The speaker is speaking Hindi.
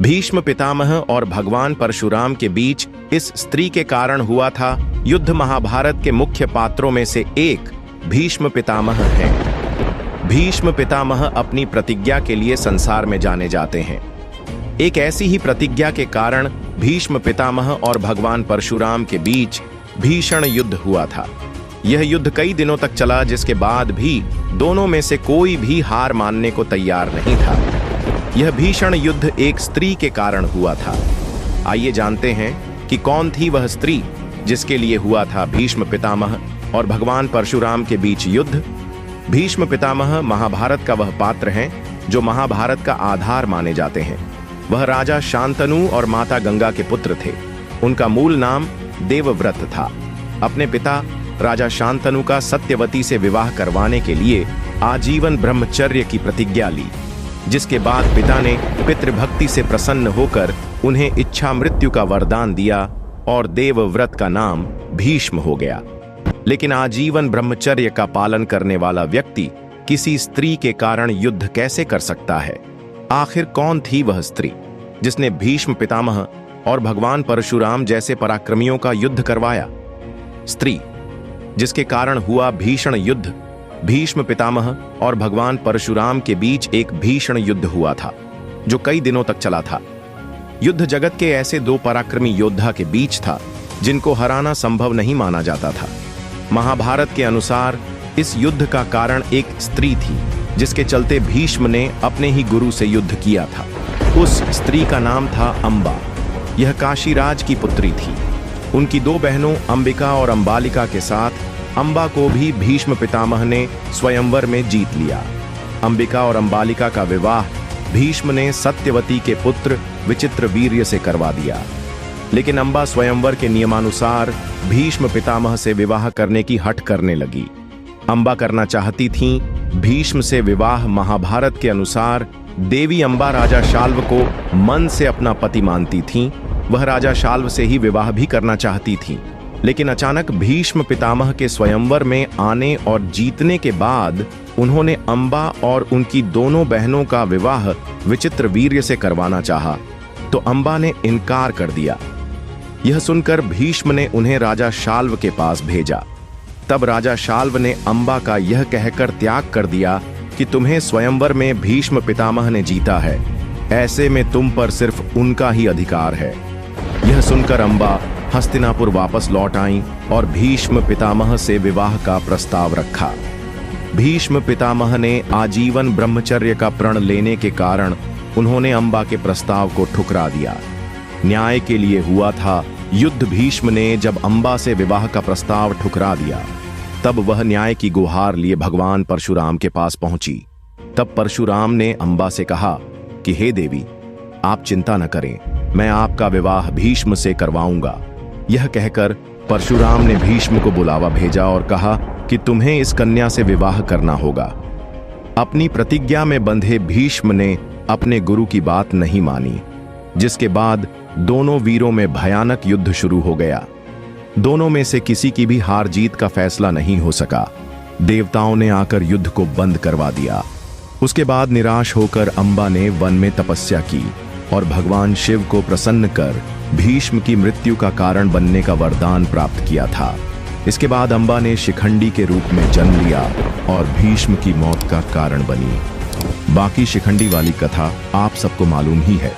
भीष्म पितामह और भगवान परशुराम के बीच इस स्त्री के कारण हुआ था युद्ध। महाभारत के मुख्य पात्रों में से एक भीष्म पितामह हैं। भीष्म पितामह अपनी प्रतिज्ञा के लिए संसार में जाने जाते हैं। एक ऐसी ही प्रतिज्ञा के कारण भीष्म पितामह और भगवान परशुराम के बीच भीषण युद्ध हुआ था। यह युद्ध कई दिनों तक चला, जिसके बाद भी दोनों में से कोई भी हार मानने को तैयार नहीं था। यह भीषण युद्ध एक स्त्री के कारण हुआ था। आइए जानते हैं कि कौन थी वह स्त्री जिसके लिए हुआ था भीष्म पितामह और भगवान परशुराम के बीच युद्ध। भीष्म पितामह महाभारत का वह पात्र हैं जो महाभारत का आधार माने जाते हैं। वह राजा शांतनु और माता गंगा के पुत्र थे। उनका मूल नाम देवव्रत था। अपने पिता राजा शांतनु का सत्यवती से विवाह करवाने के लिए आजीवन ब्रह्मचर्य की प्रतिज्ञा ली, जिसके बाद पिता ने पितृभक्ति से प्रसन्न होकर उन्हें इच्छा मृत्यु का वरदान दिया और देवव्रत का नाम भीष्म हो गया। लेकिन आजीवन ब्रह्मचर्य का पालन करने वाला व्यक्ति किसी स्त्री के कारण युद्ध कैसे कर सकता है? आखिर कौन थी वह स्त्री जिसने भीष्म पितामह और भगवान परशुराम जैसे पराक्रमियों का युद्ध करवाया? स्त्री जिसके कारण हुआ भीषण युद्ध। भीष्म पितामह और भगवान परशुराम के बीच एक भीषण युद्ध हुआ था जो कई दिनों तक चला था। युद्ध जगत के ऐसे दो पराक्रमी योद्धा के बीच था जिनको हराना संभव नहीं माना जाता था। महाभारत के अनुसार इस युद्ध का कारण एक स्त्री थी, जिसके चलते भीष्म ने अपने ही गुरु से युद्ध किया था। उस स्त्री का नाम था अंबा। यह काशीराज की पुत्री थी। उनकी दो बहनों अंबिका और अंबालिका के साथ अंबा को भी भीष्म पितामह ने स्वयंवर में जीत लिया। अंबिका और अंबालिका का विवाह भीष्म ने सत्यवती के पुत्र विचित्रवीर्य से करवा दिया। लेकिन अंबा स्वयंवर के नियमानुसार भीष्म पितामह से विवाह करने की हठ करने लगी। अंबा करना चाहती थीं भीष्म से विवाह। महाभारत के अनुसार देवी अंबा राजा शाल्व को मन से अपना पति मानती थीं। वह राजा शाल्व से ही विवाह भी करना चाहती थीं। लेकिन अचानक भीष्म पितामह के स्वयंवर में आने और जीतने के बाद उन्होंने अंबा और उनकी दोनों बहनों का विवाह विचित्रवीर्य से करवाना चाहा, तो अंबा ने इनकार कर दिया। यह सुनकर भीष्म ने उन्हें राजा शाल्व के पास भेजा। तब राजा शाल्व ने अंबा का यह कहकर त्याग कर दिया कि तुम्हें स्वयंवर में भीष्म पितामह ने जीता है, ऐसे में तुम पर सिर्फ उनका ही अधिकार है। यह सुनकर अंबा हस्तिनापुर वापस लौट आईं और भीष्म पितामह से विवाह का प्रस्ताव रखा। भीष्म पितामह ने आजीवन ब्रह्मचर्य का प्रण लेने के कारण उन्होंने अंबा के प्रस्ताव को ठुकरा दिया। न्याय के लिए हुआ था युद्ध। भीष्म ने जब अंबा से विवाह का प्रस्ताव ठुकरा दिया, तब वह न्याय की गुहार लिए भगवान परशुराम के पास पहुंची। तब परशुराम ने अंबा से कहा कि हे देवी, आप चिंता न करें, मैं आपका विवाह भीष्म से करवाऊंगा। यह कहकर परशुराम ने भीष्म को बुलावा भेजा और कहा कि तुम्हें इस कन्या से विवाह करना होगा। अपनी प्रतिज्ञा में बंधे भीष्म ने अपने गुरु की बात नहीं मानी, जिसके बाद दोनों वीरों में भयानक युद्ध शुरू हो गया। दोनों में से किसी की भी हार जीत का फैसला नहीं हो सका। देवताओं ने आकर युद्ध को बंद करवा दिया। उसके बाद निराश होकर अंबा ने वन में तपस्या की और भगवान शिव को प्रसन्न कर भीष्म की मृत्यु का कारण बनने का वरदान प्राप्त किया था। इसके बाद अंबा ने शिखंडी के रूप में जन्म लिया और भीष्म की मौत का कारण बनी। बाकी शिखंडी वाली कथा आप सबको मालूम ही है।